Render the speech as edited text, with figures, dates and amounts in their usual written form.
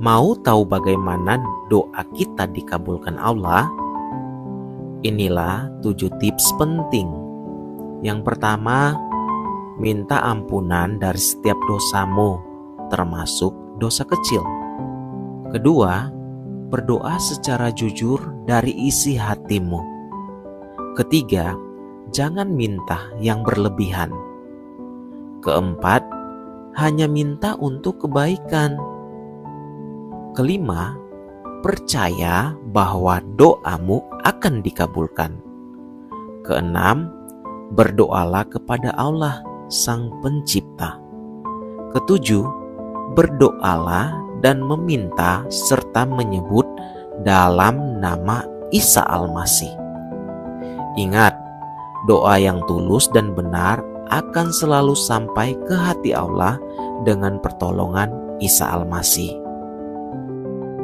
Mau tahu bagaimana doa kita dikabulkan Allah? Inilah 7 tips penting. Yang pertama, minta ampunan dari setiap dosamu, termasuk dosa kecil. Kedua, berdoa secara jujur dari isi hatimu. Ketiga, jangan minta yang berlebihan. Keempat, hanya minta untuk kebaikan. Kelima, percaya bahwa doamu akan dikabulkan. Keenam, berdoalah kepada Allah, Sang Pencipta. Ketujuh, berdoalah dan meminta serta menyebut dalam nama Isa Al-Masih. Ingat, doa yang tulus dan benar akan selalu sampai ke hati Allah dengan pertolongan Isa Al-Masih.